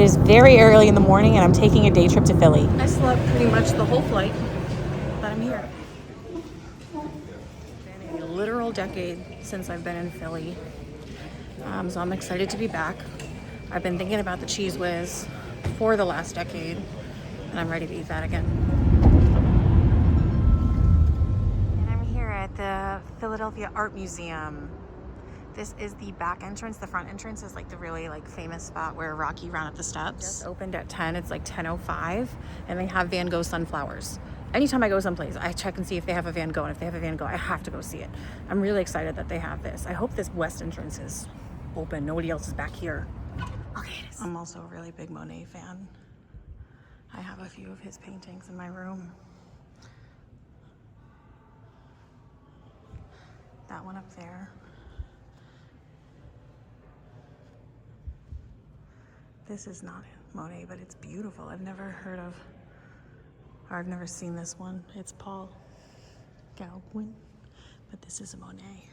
is very early in the morning and I'm taking a day trip to Philly. I slept pretty much the whole flight, but I'm here. It's been a literal decade since I've been in Philly. So I'm excited to be back. I've been thinking about the Cheese Whiz for the last decade, and I'm ready to eat that again. And I'm here at the Philadelphia Art Museum. This is the back entrance. The front entrance is like the really like famous spot where Rocky ran up the steps. Just opened at 10. It's like 10:05, and they have Van Gogh sunflowers. Anytime I go someplace, I check and see if they have a Van Gogh, and if they have a Van Gogh, I have to go see it. I'm really excited that they have this. I hope this west entrance is open. Nobody else is back here. Okay, it is. I'm also a really big Monet fan. I have a few of his paintings in my room. That one up there. This is not Monet, but it's beautiful. I've never heard of, or I've never seen this one. It's Paul Gauguin, but this is a Monet.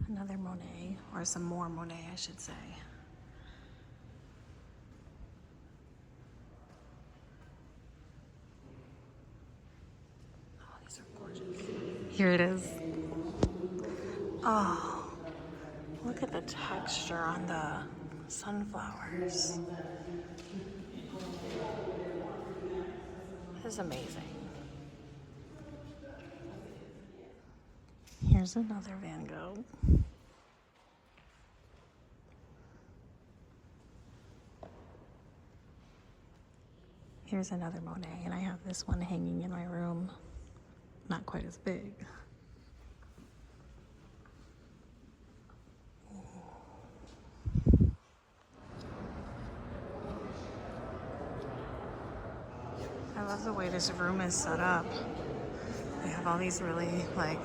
Another Monet, or some more Monet, I should say. Oh, these are gorgeous. Here it is. Oh, look at the texture on the sunflowers. This is amazing. Here's another Van Gogh. Here's another Monet, and I have this one hanging in my room. Not quite as big. I love the way this room is set up. They have all these really like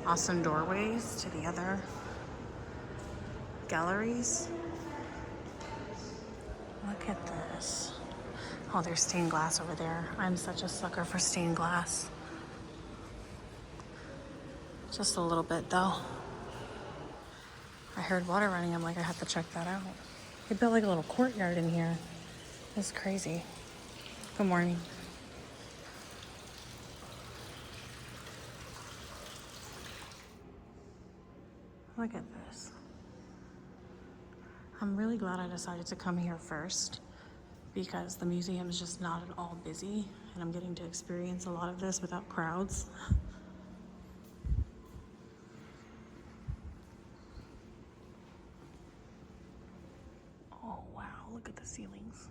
awesome doorways to the other galleries. Look at this. Oh, there's stained glass over there. I'm such a sucker for stained glass. Just a little bit though. I heard water running. I'm like, I have to check that out. They built like a little courtyard in here. That's crazy. Good morning. Look at this. I'm really glad I decided to come here first because the museum is just not at all busy and I'm getting to experience a lot of this without crowds. Oh wow, look at the ceilings.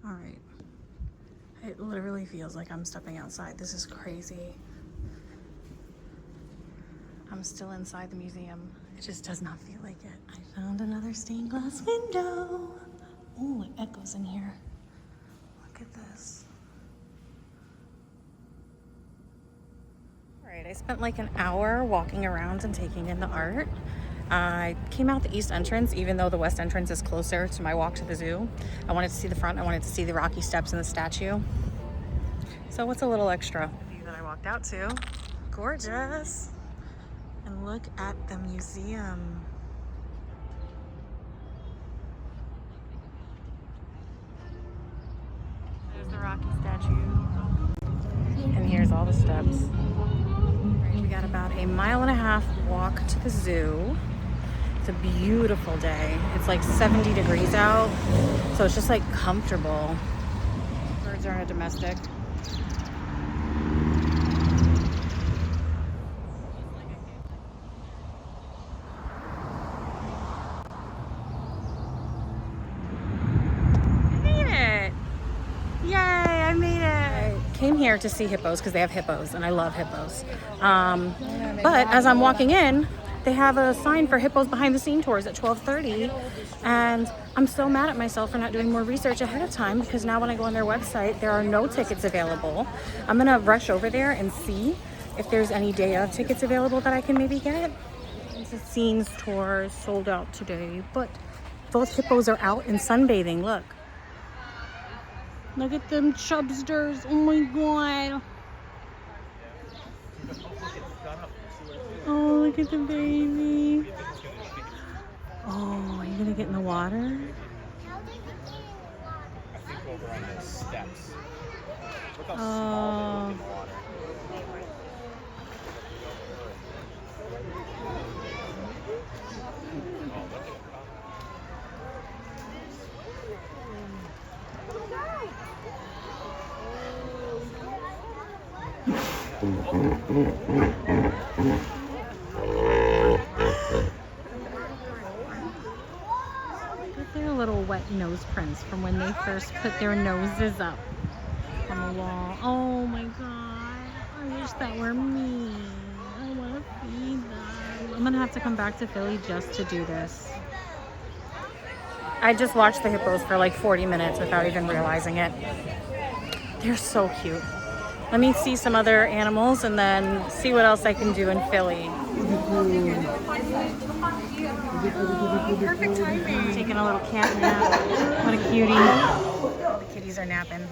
All right. It literally feels like I'm stepping outside. This is crazy. I'm still inside the museum. It just does not feel like it. I found another stained glass window. Oh, it echoes in here. Look at this. All right, I spent like an hour walking around and taking in the art. I came out the east entrance, even though the west entrance is closer to my walk to the zoo. I wanted to see the front. I wanted to see the Rocky Steps and the statue. So what's a little extra? The view that I walked out to. Gorgeous. And look at the museum. There's the Rocky statue. And here's all the steps. Right, we got about a 1.5 mile walk to the zoo. It's a beautiful day. It's like 70 degrees out, so it's just like comfortable. Birds are a domestic. Came here to see hippos because they have hippos and I love hippos. But as I'm walking in, they have a sign for hippos behind the scene tours at 12:30. And I'm so mad at myself for not doing more research ahead of time because now when I go on their website, there are no tickets available. I'm gonna rush over there and see if there's any day of tickets available that I can maybe get. The scenes tour sold out today, but those hippos are out and sunbathing, look. Look at them chubsters. Oh my god. Oh, look at the baby. Oh, you gonna get in the water? How did it get in the water? I think over on those steps. Look how small they look in the water. Look at their little wet nose prints from when they first put their noses up on the wall. Oh my god. I wish that were me. I want to feed them. I'm gonna have to come back to Philly just to do this. I just watched the hippos for like 40 minutes without even realizing it. They're so cute. Let me see some other animals and then see what else I can do in Philly. Perfect timing. Taking a little cat nap. What a cutie. The kitties are napping.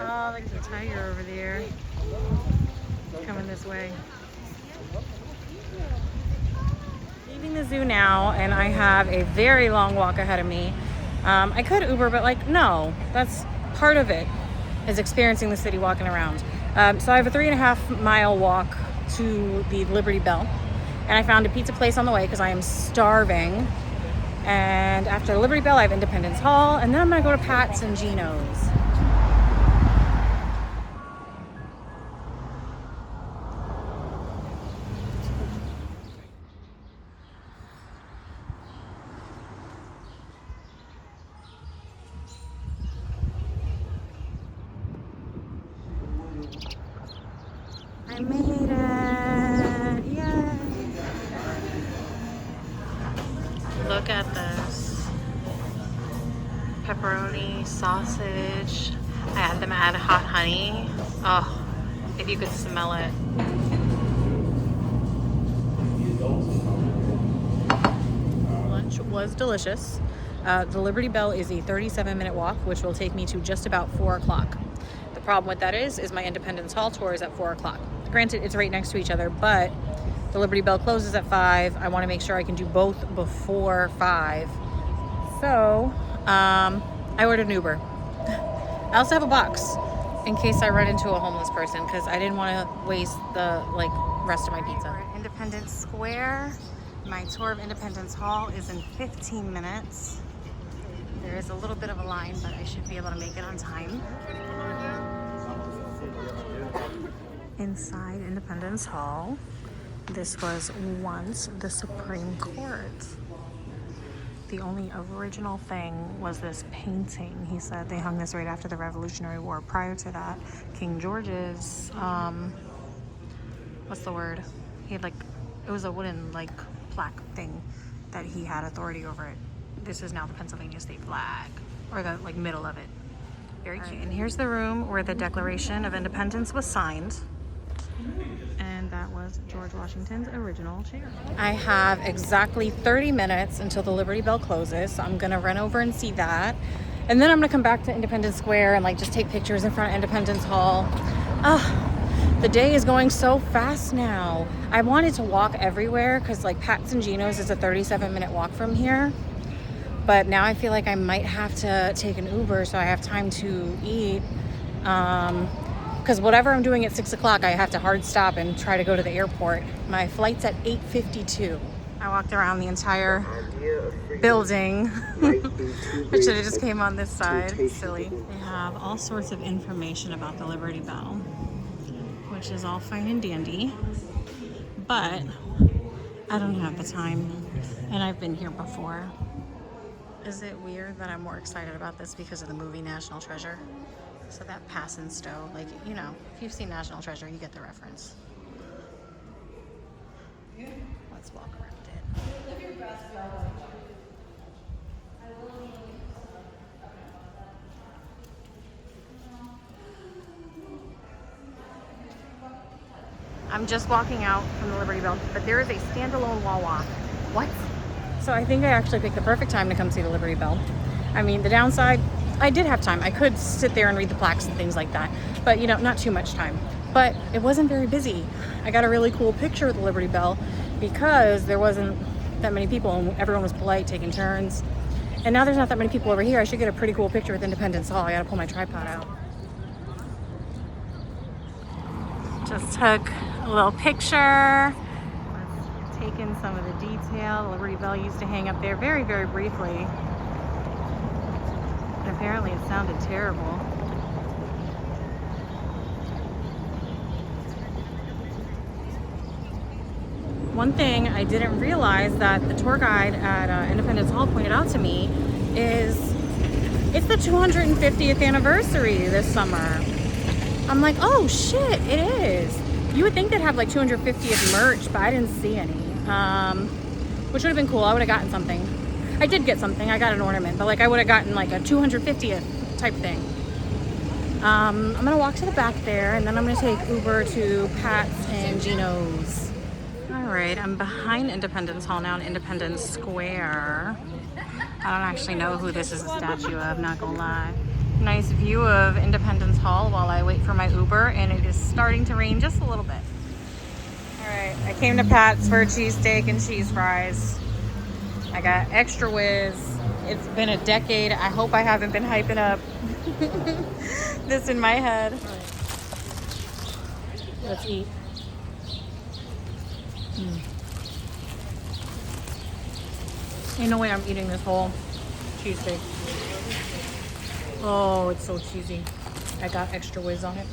Oh, look at the tiger over there. Coming this way. Leaving the zoo now, and I have a very long walk ahead of me. I could Uber, but like, no, that's part of it, is experiencing the city walking around. So I have a 3.5 mile walk to the Liberty Bell, and I found a pizza place on the way because I am starving. And after the Liberty Bell, I have Independence Hall, and then I'm gonna go to Pat's and Gino's. I made it! Yay! Look at this. Pepperoni, sausage. I had them add hot honey. Oh, if you could smell it. Lunch was delicious. The Liberty Bell is a 37-minute walk, which will take me to just about 4 o'clock. The problem with that is my Independence Hall tour is at 4 o'clock. Granted, it's right next to each other, but the Liberty Bell closes at 5. I want to make sure I can do both before 5. So, I ordered an Uber. I also have a box in case I run into a homeless person because I didn't want to waste the rest of my pizza. We're at Independence Square. My tour of Independence Hall is in 15 minutes. There is a little bit of a line, but I should be able to make it on time. Inside Independence Hall, this was once the Supreme Court. The only original thing was this painting. He said they hung this right after the Revolutionary War. Prior to that, King George's, what's the word? He had it was a wooden plaque thing that he had authority over it. This is now the Pennsylvania state flag, or the middle of it. Very cute. Right, and here's the room where the Declaration of Independence was signed. And that was George Washington's original chair. I have exactly 30 minutes until the Liberty Bell closes. So I'm gonna run over and see that. And then I'm gonna come back to Independence Square and just take pictures in front of Independence Hall. The day is going so fast now. I wanted to walk everywhere because Pat's and Gino's is a 37-minute walk from here. But now I feel like I might have to take an Uber so I have time to eat. Because whatever I'm doing at 6 o'clock, I have to hard stop and try to go to the airport. My flight's at 8:52. I walked around the entire building. I should have just came on this side. Silly. They have all sorts of information about the Liberty Bell, which is all fine and dandy. But I don't have the time, and I've been here before. Is it weird that I'm more excited about this because of the movie National Treasure? So that pass and stow, if you've seen National Treasure, you get the reference. Let's walk around it. I'm just walking out from the Liberty Bell, but there is a standalone Wawa. What? So I think I actually picked the perfect time to come see the Liberty Bell. I mean, the downside, I did have time. I could sit there and read the plaques and things like that, but not too much time. But it wasn't very busy. I got a really cool picture of the Liberty Bell because there wasn't that many people, and everyone was polite, taking turns. And now there's not that many people over here. I should get a pretty cool picture with Independence Hall. I gotta pull my tripod out. Just took a little picture. Taking some of the detail. Liberty Bell used to hang up there very, very briefly. And apparently it sounded terrible. One thing I didn't realize that the tour guide at Independence Hall pointed out to me is it's the 250th anniversary this summer. I'm like, oh shit, it is. You would think they'd have like 250th merch, but I didn't see any. Which would have been cool. I would have gotten something. I did get something. I got an ornament, but like I would have gotten like a 250th type thing. I'm gonna walk to the back there, and then I'm gonna take Uber to Pat's and Gino's. All right, I'm behind Independence Hall now in Independence Square. I don't actually know who this is a statue of, not gonna lie. Nice view of Independence Hall while I wait for my Uber, and it is starting to rain just a little bit. All right, I came to Pat's for a cheesesteak and cheese fries. I got extra whiz. It's been a decade. I hope I haven't been hyping up this in my head. Let's eat. Ain't no way I'm eating this whole cheesesteak. Oh, it's so cheesy. I got extra whiz on it.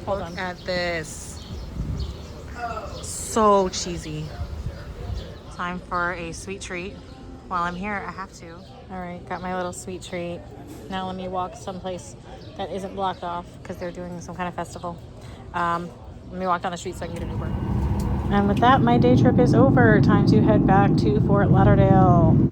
Hold on. Look at this. So cheesy. Time for a sweet treat. While I'm here, I have to. All right, got my little sweet treat. Now let me walk someplace that isn't blocked off because they're doing some kind of festival. Let me walk down the street so I can get an Uber. And with that, my day trip is over. Time to head back to Fort Lauderdale.